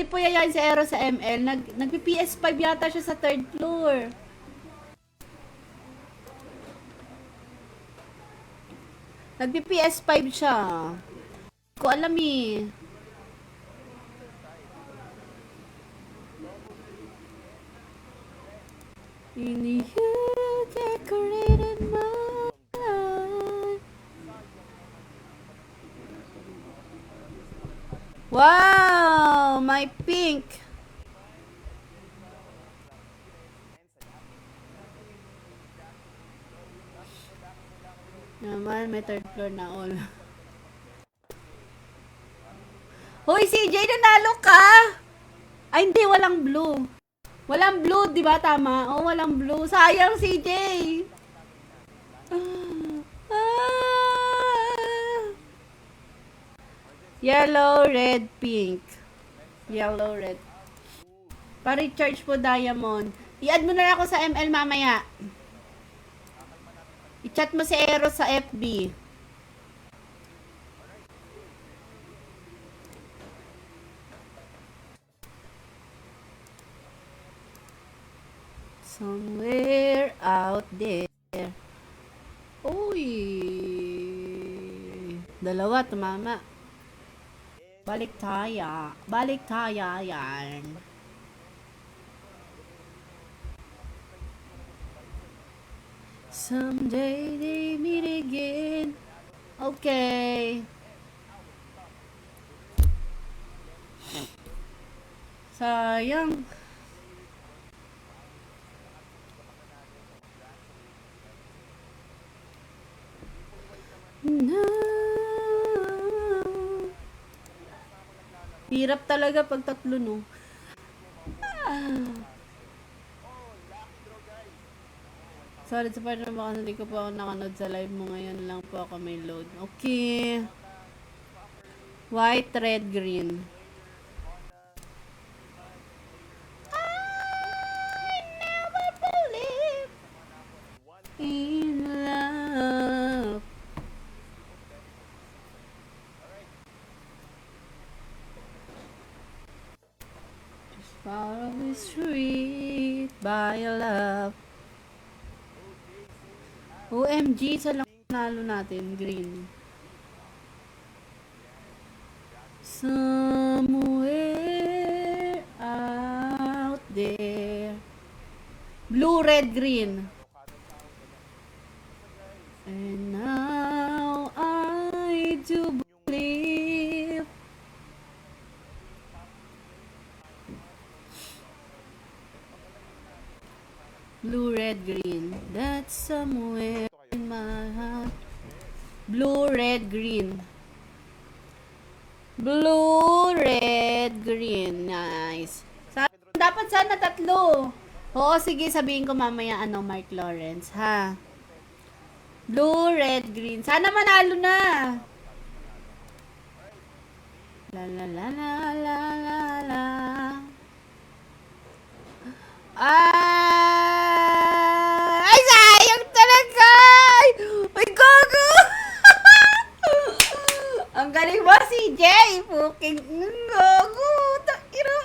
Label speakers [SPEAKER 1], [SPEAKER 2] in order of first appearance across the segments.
[SPEAKER 1] Pwede po yayain si Ero sa ML. Nagpi-PS5 yata siya sa 3rd floor. Nagpi-PS5 siya. Hindi ko alam eh. In you decorated my life. Wow! My pink! Naman, may 3rd floor na all. Hoy, CJ, nanalo ka! Ay, hindi, walang blue. Walang blue, di ba? Tama? Oh, walang blue. Sayang, CJ! Yellow, red, pink. Yellow, red. Pa-recharge po, Diamond. I-add mo na lang ako sa ML mamaya. I-chat mo si Ero sa FB. Somewhere out there. Uy. Dalawa, tumama. Balik tayo. Balik tayo yan. Someday they meet again. Okay. Sayang. No. Hirap talaga pag tatlo, no? Sorry sa part na baka hindi ko po ako nakanood sa live mo. Ngayon lang po ako may load. Okay. White, red, green. I never believe in love. Just follow the street by love. OMG, sa lang nalo natin, green. Somewhere out there. Blue, red, green. And now I do believe. Blue, red, green. That's somewhere in my heart. Blue, red, green. Blue, red, green. Nice. Dapat sana tatlo. Oo, sige, sabihin ko mamaya Mark Lawrence, ha? Blue, red, green. Sana manalo na. La la la la la la la. Ay, sayang talaga! Ay, gogo! Ang galing mo, CJ! Fucking gogo! Takiro!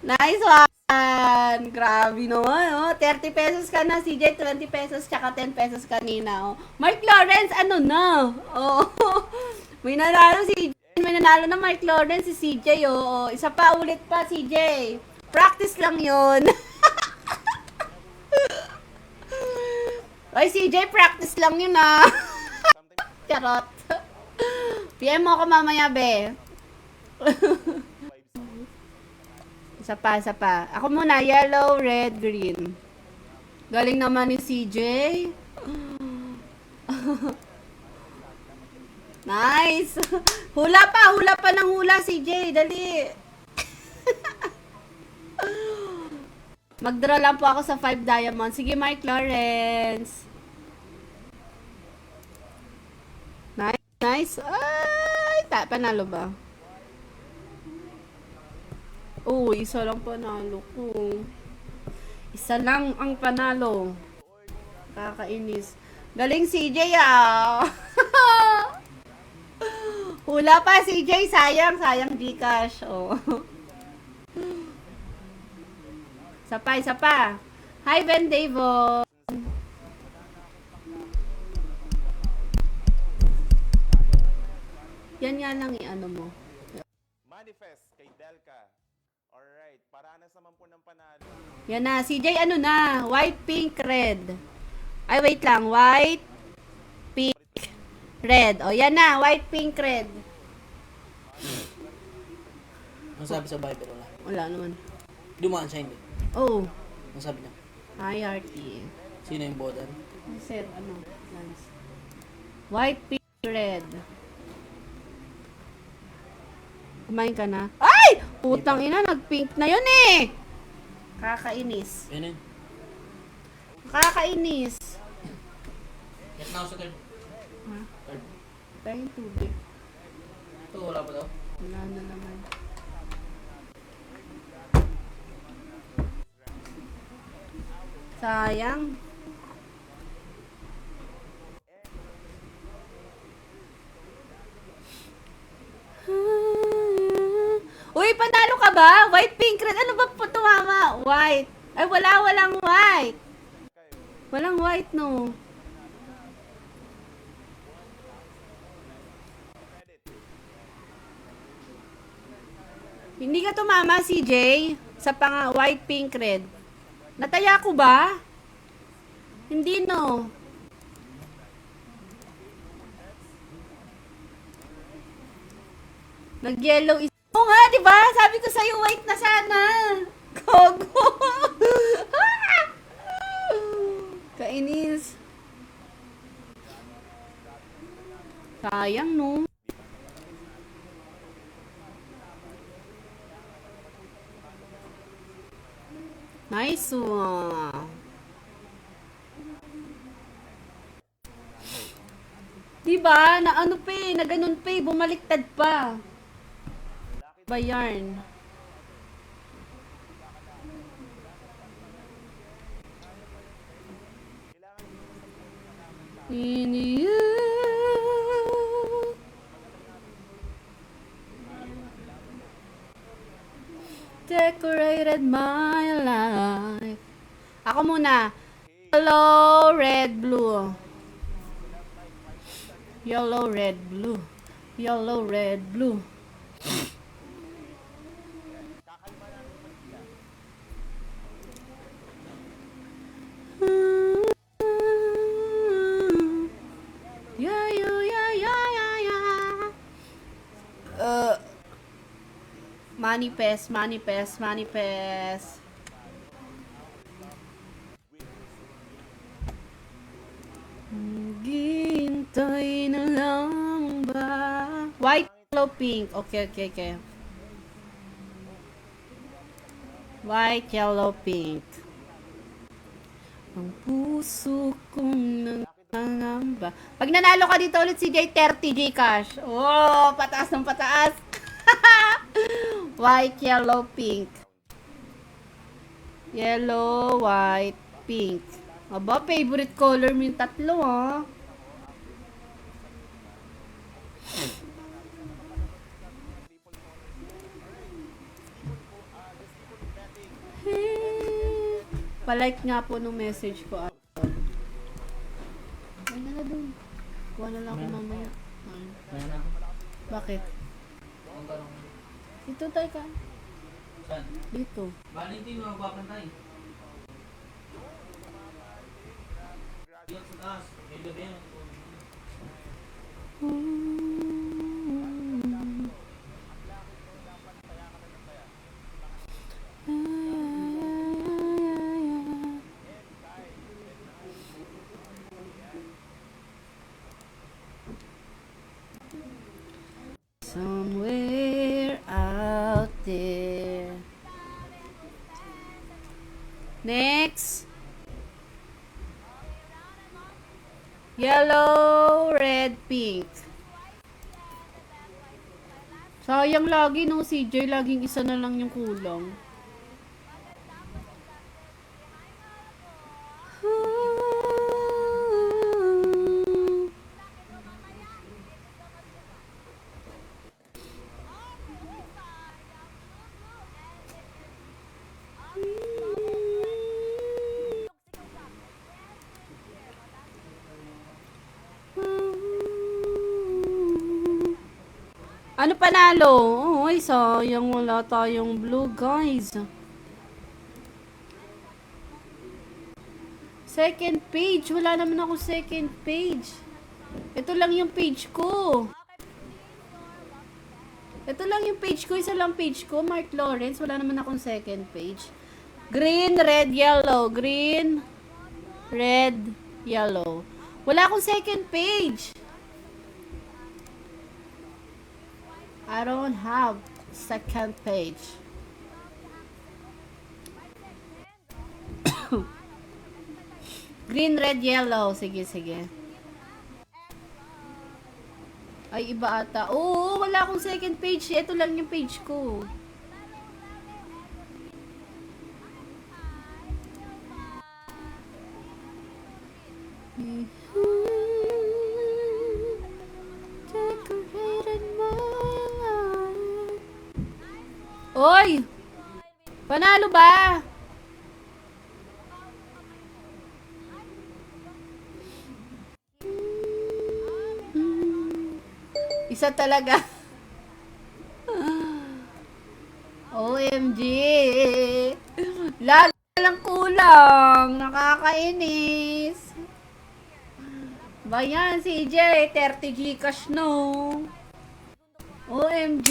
[SPEAKER 1] Nice one! Grabe naman, oh. 30 pesos ka na, CJ. 20 pesos, tsaka 10 pesos kanina, oh. Mark Lawrence, ano na? Oh. May nanalo si May nanalo na Mark Lawrence, si CJ, oh. Isa pa, ulit pa, CJ. Practice lang yun. Ay, CJ, practice lang yun, ah. Charot. PM mo ako mamaya, be. Isa pa, isa pa. Ako muna, yellow, red, green. Galing naman ni CJ. Nice! Hula pa ng hula, CJ. Dali. Mag-draw lang po ako sa 5 diamonds. Sige, Mark Lawrence. Nice, nice. Ay, panalo ba? Oh, isa lang panalo ko. Isa lang ang panalo. Kakainis. Galing CJ, ah. Hula pa, CJ. Sayang, sayang Gcash. Oh. Isa pa. Hi, Ben Davo. Yan nga lang i-ano mo.
[SPEAKER 2] Manifest kay Delca. Alright, paranas naman po ng panalo.
[SPEAKER 1] Yan na. CJ, ano na? White, pink, red. Ay, wait lang. White, pink, red. O, yan na. White, pink, red.
[SPEAKER 3] Ang sabi sa Viber, wala.
[SPEAKER 1] Wala naman.
[SPEAKER 3] Dumaan siya, hindi.
[SPEAKER 1] Oh.
[SPEAKER 3] Ang sabi niya,
[SPEAKER 1] Hierarchy.
[SPEAKER 3] sino yung bodan?
[SPEAKER 1] Set, ano? Lance. White, pink, red. Kumain ka na? Ay! Putang ina, nag-pink na yun eh! Kakainis.
[SPEAKER 3] Yan yun.
[SPEAKER 1] Kakainis.
[SPEAKER 3] Get na ako sa third.
[SPEAKER 1] Ha?
[SPEAKER 3] Third.
[SPEAKER 1] Tayo yung tubig.
[SPEAKER 3] Ito, wala pa daw.
[SPEAKER 1] Wala na naman. Sayang. Uy, panalo ka ba? White, pink, red. Ano ba po tumama? White. Ay, walang white. Walang white, no. Hindi ka tumama, CJ, sa pang white, pink, red. Nataya ko ba? Hindi, no. Nag-yellow is... Oo nga, di ba? Sabi ko sa'yo, white na sana. Gogo. Kainis. Sayang, no? Nice one. Diba? Na ano pa eh, na ganun pa eh, bumaliktad pa. Ba yarn? In you. Decorated my life. Ako muna. Yellow, red, blue. Yellow, red, blue. Yellow, red, blue. Yeah, yeah, yeah, yeah, yeah, yeah. Manifest, manifest, manifest. Gintay na lang ba? White, yellow, pink. Okay, okay, okay. White, yellow, pink. Ang puso kong nangangamba. Pag nanalo ka dito ulit si J30 Gcash. Oh, pataas ng pataas. White, yellow, pink. Yellow, white, pink. Aba, favorite color mo yung tatlo, ha? Palike nga po nung message ko. Ay, na dun. Kuha na lang ako mamaya.
[SPEAKER 3] Mayroon ako.
[SPEAKER 1] Bakit?
[SPEAKER 3] Ang tanong.
[SPEAKER 1] Dito tayo ka.
[SPEAKER 3] Saan?
[SPEAKER 1] Dito.
[SPEAKER 3] Valentine, magpapantay. Diyan sa taas. May gabi yan.
[SPEAKER 1] Somewhere out there. Next. Yellow, red, pink. Sayang lagi no, CJ. Laging isa na lang yung kulang. Ano panalo? Uy, sayang wala tayong blue, guys. Second page. Wala naman ako second page. Ito lang yung page ko. Ito lang yung page ko. Isa lang page ko. Mark Lawrence. Wala naman akong second page. Green, red, yellow. Green, red, yellow. Wala akong second page. I don't have second page. Green, red, yellow. Sige, sige. Ay, iba ata. Oo, wala akong second page. Ito lang yung page ko. Decorated my life. Oy! Panalo ba? Isa talaga. OMG. Lalo lang kulang. Nakakainis. Ba yan, CJ? 30 Gcash, no? OMG.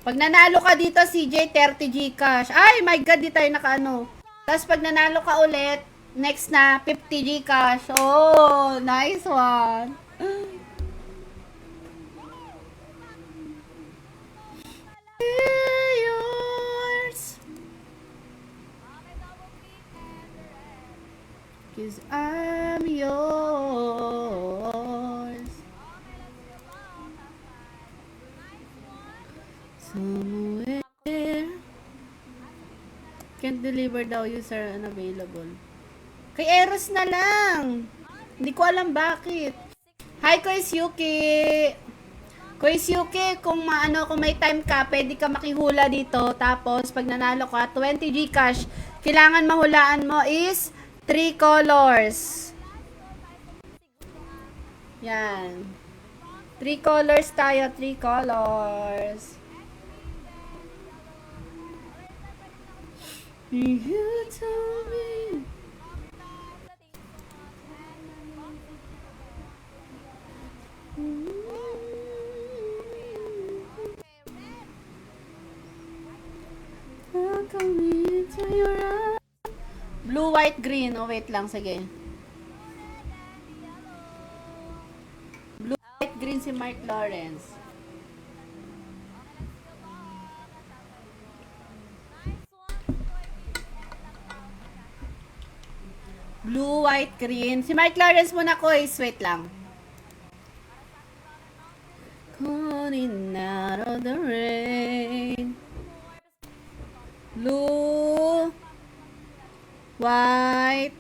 [SPEAKER 1] Pag nanalo ka dito, CJ, 30 Gcash. Ay, my God, di tayo nakaano. Tapos pag nanalo ka ulit, next na, 50 Gcash. Oh, nice one. Yours. 'Cause I'm yours. Somewhere. Can't deliver daw, user unavailable. Kay Eros na lang. Hindi ko alam bakit. Hi, Kois Yuki. Kois Yuki, kung may time ka, pwede ka makihula dito. Tapos, pag nanalo ka, 20 Gcash. Kailangan mahulaan mo is 3 colors. Yan. 3 colors tayo, 3 colors. You told me. Welcome me to your eyes. Blue, white, green. Oh, wait lang. Sige. Blue, white, green si Mark Lawrence. Blue, white, green. Si Mark Lawrence muna ko is. Wait lang. Calling out of the rain. Blue, white,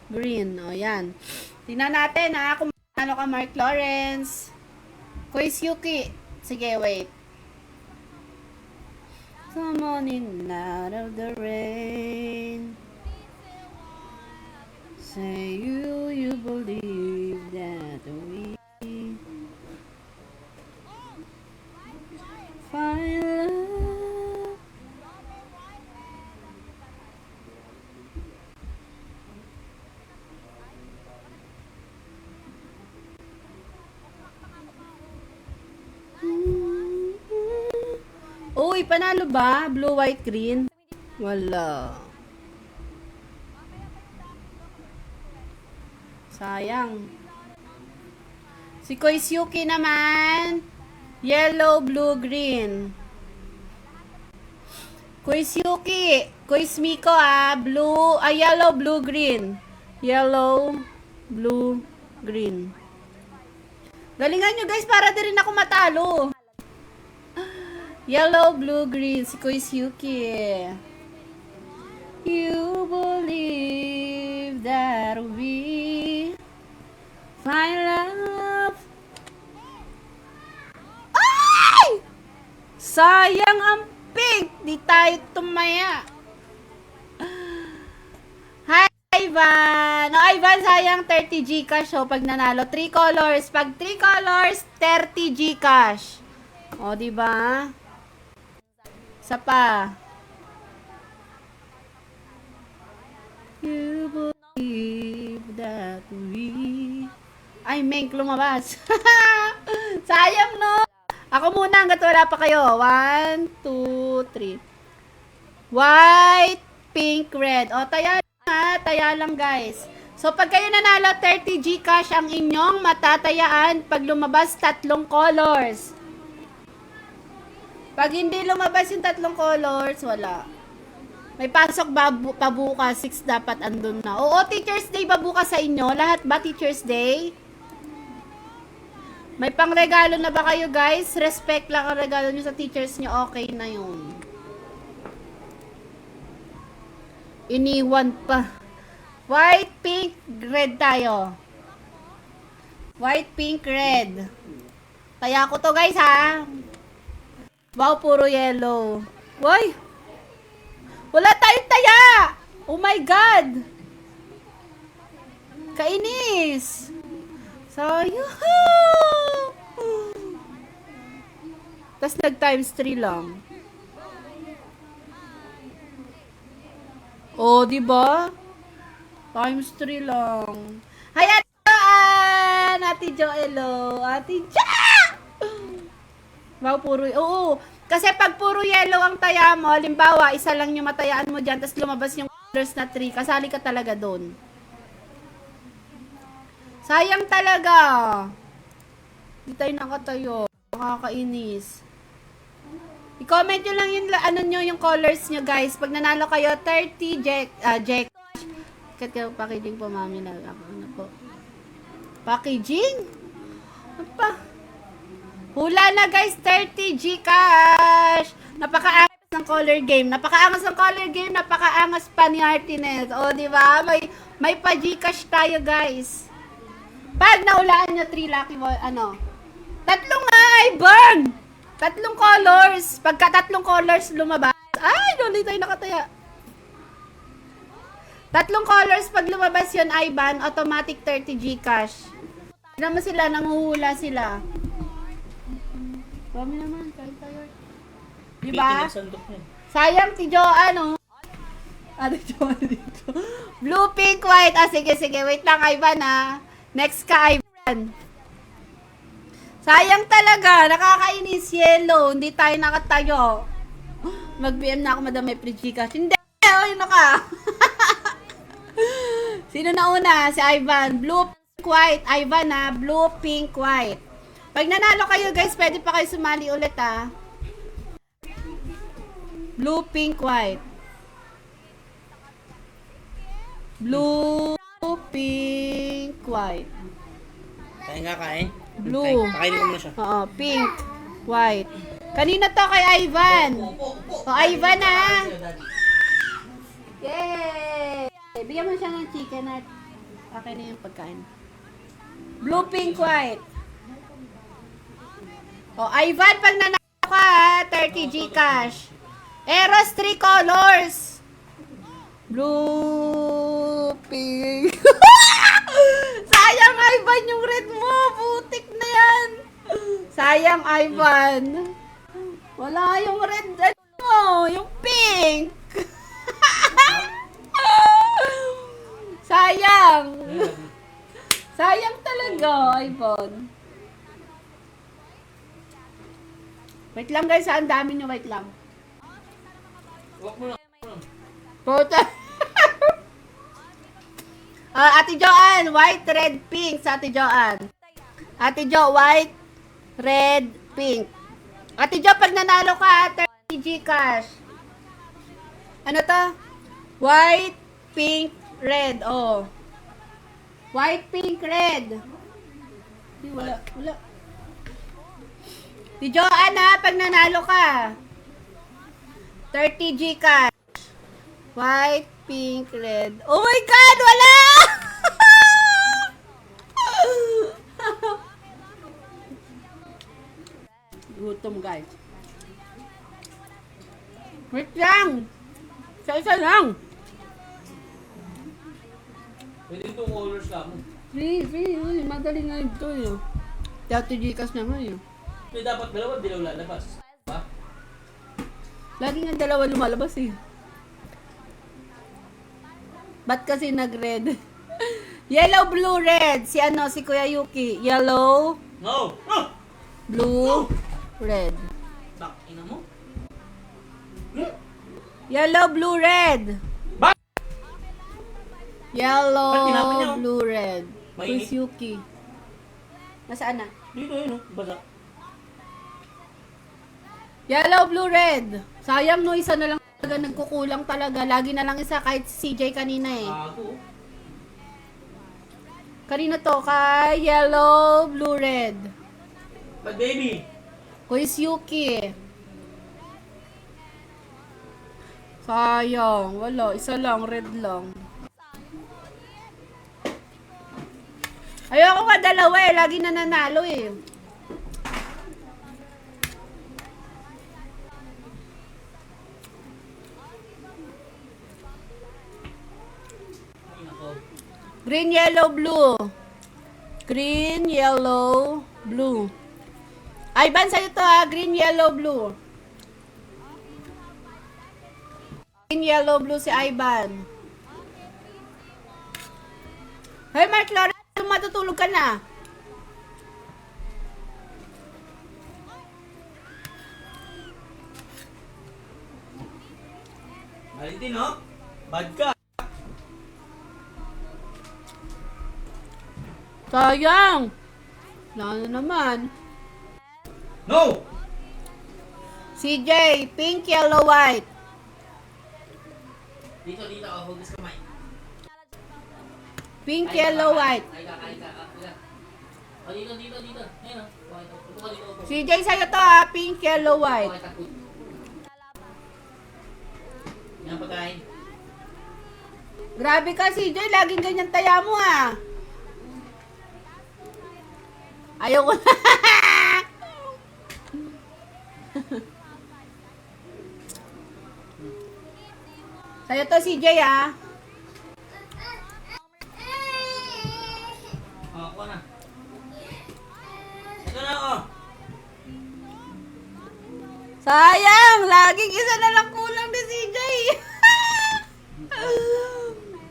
[SPEAKER 1] green. O, yan. Tingnan natin, ha, kung ano ka, Mark Lawrence. Kois Yuki. Sige, wait. Someone in out of the rain. Say you believe that we find love. Uy, panalo ba? Blue, white, green? Wala. Sayang. Si Kois Yuki naman. Yellow, blue, green. Kois Yuki. Kois Miko, blue, yellow, blue, green. Yellow, blue, green. Galingan nyo guys para din rin ako matalo. Yellow, blue, green. Si Kois Yuki. You believe that we find love. Ay! Sayang ang pink. Di tayo tumaya. Hi, Ivan. Ivan. Oh, Ivan, sayang 30 Gcash oh, pag nanalo. 3 colors. Pag 3 colors, 30 Gcash. O, diba? Isa pa. You believe that we... Ay, Menk, lumabas. Sayang, no? Ako muna, hanggat wala pa kayo. 1, 2, 3. White, pink, red. O, taya ha, taya lang, guys. So, pag kayo nanalo, 30 Gcash ang inyong matatayaan pag lumabas 3 colors. Pag hindi lumabas yung 3 colors, wala. May pasok ba pabukas? 6 dapat andun na. Oo, Teacher's Day ba bukas sa inyo? Lahat ba Teacher's Day? May pangregalo na ba kayo, guys? Respect lang ang regalo nyo sa teachers nyo. Okay na yun. Iniwan pa. White, pink, red tayo. White, pink, red. Kaya ko to, guys, ha? Wow, puro yellow. Why? Wala tayong taya! Oh my God! Kainis! Sayang! Tapos nag-times 3 lang. Oh, di ba? Times 3 lang. Hi, Ate Joanne! Ate Joelo! Ate Jo! Wow, puro... Oo. Kasi pag puro yellow ang taya mo, limbawa, isa lang yung matayaan mo dyan, tapos lumabas yung colors na 3, kasali ka talaga doon. Sayang talaga. Hindi tayo nakatayo. Nakakainis. I-comment nyo lang yung, ano nyo, yung colors nyo, guys. Pag nanalo kayo, 30 Jack. Kaya packaging po, mami, na ano po. Packaging? Ano pa? Hula na, guys, 30 Gcash. Napakaangas ng color game. Napakaangas ng color game. Napakaangas pa ni Artinez. O, di ba? May pa Gcash tayo, guys. Pag naulaan nyo 3 lucky ball, ano? 3 nga, Ivan! 3 colors. Pagka 3 colors lumabas. Ay, doon tayo nakataya. 3 colors pag lumabas yun, Ivan, automatic 30 Gcash. Tignan mo sila, nanguhula sila. Dami naman, tayo. Diba? Sayang si Joanne, oh. Ano Joanne dito? Blue, pink, white. Ah, sige, wait lang, Ivan, ah. Next ka, Ivan. Sayang talaga, nakakainis, yellow. Hindi tayo nakatayo. Mag-BM na ako, madam, may free Gcash. Hindi, yun ka. Sino na una? Si Ivan. Blue, pink, white. Ivan, ah. Blue, pink, white. Pag nanalo kayo, guys, pwede pa kayo sumali ulit, ah. Blue, pink, white. Blue, pink, white.
[SPEAKER 3] Kaya nga kain.
[SPEAKER 1] Blue.
[SPEAKER 3] Pakainin ko muna siya.
[SPEAKER 1] Oo, pink, white. Kanina to kay Ivan. O, Ivan, ah. Yay! Bigyan mo siya ng chicken at akin na yung pagkain. Blue, pink, white. O, Ivan, pag nanalo ka, 30 Gcash. Eros, 3 colors. Blue, pink. Sayang, Ivan, yung red mo. Butik na yan. Sayang, Ivan. Wala yung red, ano, yung pink. Sayang. Sayang talaga, Ivan. Wait lang, guys, ang dami nyo, wait lang.
[SPEAKER 3] Huwag mo na.
[SPEAKER 1] Puta. Ate Joanne, white, red, pink sa Ate Joanne. Ate Jo, white, red, pink. Ate Jo, pag nanalo ka, 30 Gcash. Ano to? White, pink, red. Oh. White, pink, red. Wala. Si Joanne, ha, pag nanalo ka, 30 Gcash. White, pink, red. Oh my God, wala! Gutom, guys. Wait lang. Isa-isa lang.
[SPEAKER 3] Pwede ito. 2 colors ka mo.
[SPEAKER 1] Free. Uy, madali nga ito eh. Dati Gcash na nga eh.
[SPEAKER 3] May dapat dalawa, dilaw lalabas. Ba?
[SPEAKER 1] Lagi nga dalawa lumalabas eh. Ba't kasi nag-red? Yellow, blue, red. Si Kuya Yuki. Yellow,
[SPEAKER 3] No! No!
[SPEAKER 1] blue, red.
[SPEAKER 3] Bak, ina mo?
[SPEAKER 1] Yellow, blue, red.
[SPEAKER 3] Ba?
[SPEAKER 1] Yellow,
[SPEAKER 3] Ba't tinapon niyo?
[SPEAKER 1] blue, red.
[SPEAKER 3] Mainit.
[SPEAKER 1] Kuya Yuki. Nasaan na?
[SPEAKER 3] Dito yun, oh. Basa.
[SPEAKER 1] Yellow, blue, red. Sayang no, isa na lang talaga nagkukulang talaga. Lagi na lang isa kahit si CJ kanina eh.
[SPEAKER 3] Ako.
[SPEAKER 1] Kanina to, kay yellow, blue, red.
[SPEAKER 3] But baby.
[SPEAKER 1] Kuya Yuki. Sayang, wala. Isa lang, red lang. Ayoko nga dalawa eh. Lagi na nanalo eh.
[SPEAKER 3] Ay, nako.
[SPEAKER 1] Green, yellow, blue. Green, yellow, blue. Ivan, sa'yo to ha. Green, yellow, blue. Green, yellow, blue si Ivan. Hey, Mark Lawrence, matutulog ka na.
[SPEAKER 3] Valentin, no? Bad ka.
[SPEAKER 1] Sayang. Lalo naman.
[SPEAKER 3] No!
[SPEAKER 1] CJ, pink, yellow, white.
[SPEAKER 3] Dito, oh. Hugas kamay.
[SPEAKER 1] Pink, yellow, white.
[SPEAKER 3] Ay ka. Oh, dito. Ayan, oh. Okay, upo ka dito, upo.
[SPEAKER 1] CJ, sa'yo to ha. Pink, yellow, white.
[SPEAKER 3] Okay, takot. Yan, pagkain.
[SPEAKER 1] Grabe ka, CJ. Laging ganyan taya mo ha. Ayoko na. Sa'yo to, CJ ha.
[SPEAKER 3] Oh, ako na. Ito na, oh.
[SPEAKER 1] Sayang! Laging isa na lang kulang ni CJ.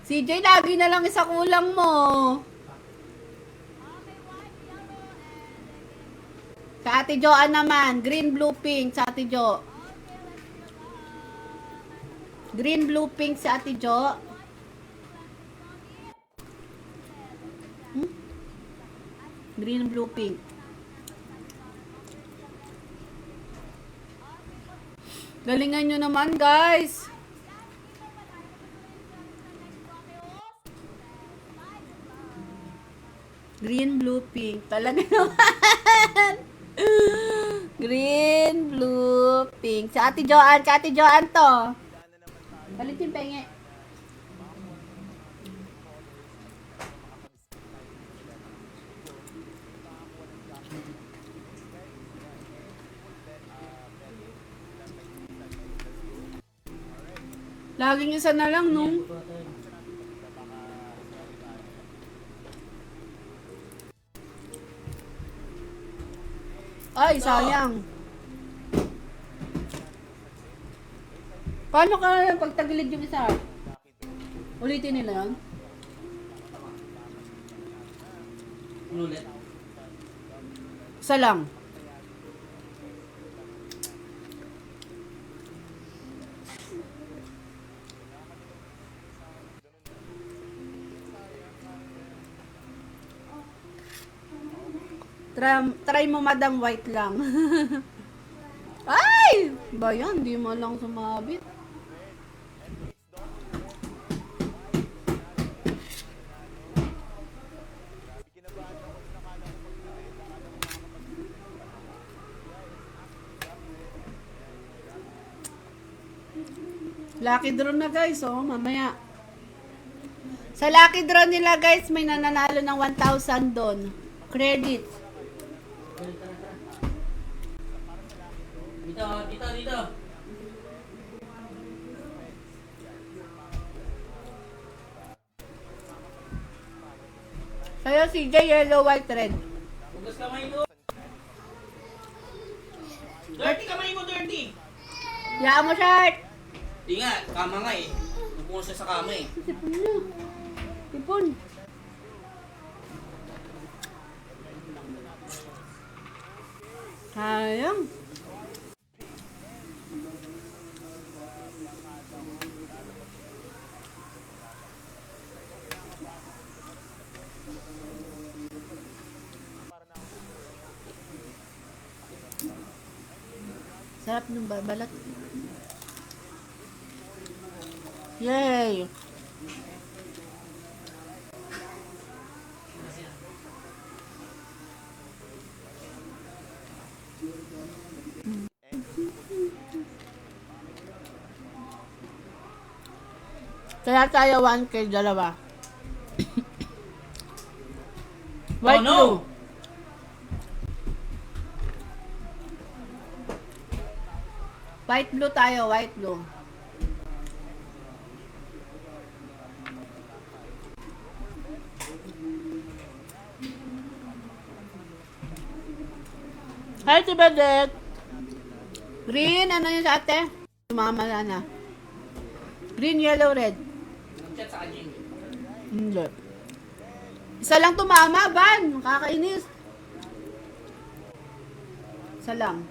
[SPEAKER 1] CJ, lagi na lang isa kulang mo. Sa Ate Joan naman, green, blue, pink sa Ate Jo. Green, blue, pink sa Ate Jo. Green, blue, pink. Galingan nyo naman, guys. Green, blue, pink. Talaga naman. Green, blue, pink. Sa Ate Joan to. Balitin penge. Laging isa na lang, no? Ay, sayang. Paano ka pagtagilid yung isa? Ulitin nila yun?
[SPEAKER 3] Ulit.
[SPEAKER 1] Isa lang. Try mo madam white lang. Ay! Ba yan? Di mo lang sumabit. Lucky draw na guys, oh, mamaya. Sa lucky draw nila guys, may nananalo ng 1,000 doon. Credit.
[SPEAKER 3] Dito.
[SPEAKER 1] Sa'yo, CJ, yellow, white, red.
[SPEAKER 3] Hugas kamay mo. Dirty kamay mo, dirty.
[SPEAKER 1] Yaan mo, shirt!
[SPEAKER 3] Di nga, kama nga eh. Napunod siya sa kama eh.
[SPEAKER 1] Sipon na. Sipon. Sayang. Sarap ng balat. Yay! Kaya tayo 1K dalawa. White
[SPEAKER 3] Oh, no!
[SPEAKER 1] blue. White blue tayo, white blue. Hi, Tibadet. Green, ano yun sa ate? Mama na. Green, yellow, red.
[SPEAKER 3] Chat sa kanya.
[SPEAKER 1] Hindi. Isa lang tumama, Van. Kakainis. Isa lang.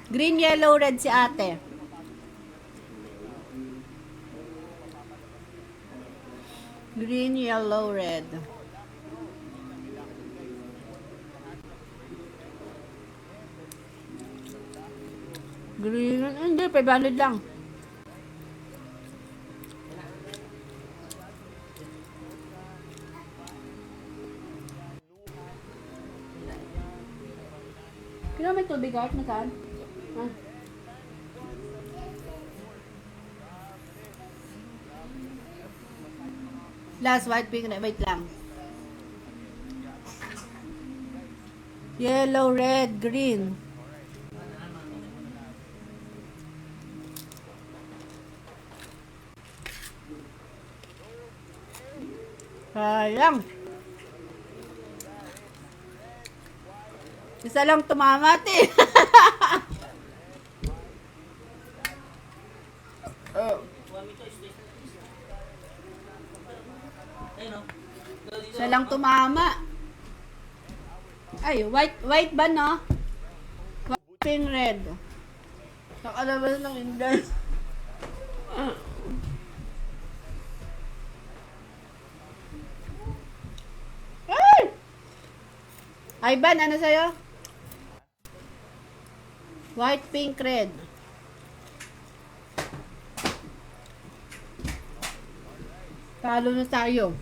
[SPEAKER 1] Green, yellow, red si ate. Green, yellow, red. Green, hindi, 500 lang. Kailan may tubig kahit na saan? Ha? Last white, pink, red. Wait lang. Yellow, red, green. Sayang. Isa lang tumama, ate. Oh.
[SPEAKER 3] Ayun o.
[SPEAKER 1] Isa lang tumama. Ay, white ba, no? White, pink, red. Nakalabas ng indan. Ay! Ivan, ano sa'yo? White, pink, red. Talo na tayo.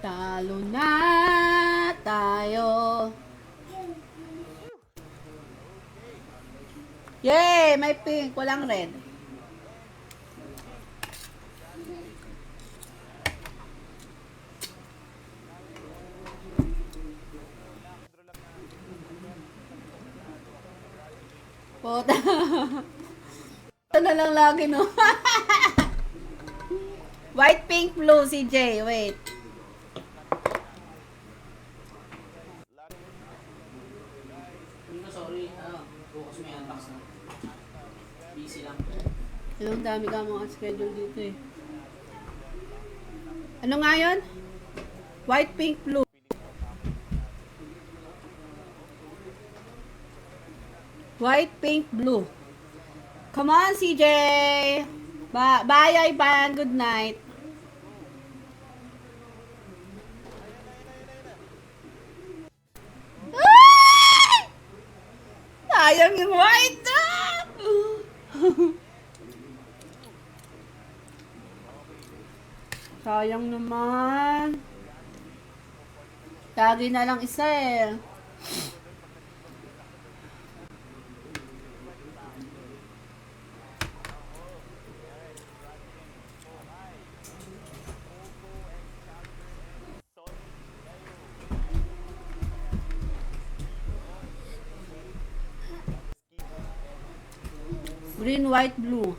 [SPEAKER 1] Talo na tayo. Yay! May pink, walang red. Puta. Ito na lang lagi, no? White, pink, blue, CJ. Wait.
[SPEAKER 3] Hindi sorry. Bukas may unbox na. Busy lang.
[SPEAKER 1] Anong dami ka mga schedule dito eh. Ano nga yun? White, pink, blue. White, pink, blue. Come on, CJ! Bye, Ivan. Good night. Ay! Sayang yung white! Ah! Sayang naman. Lagi na lang isa eh. Green, white, blue.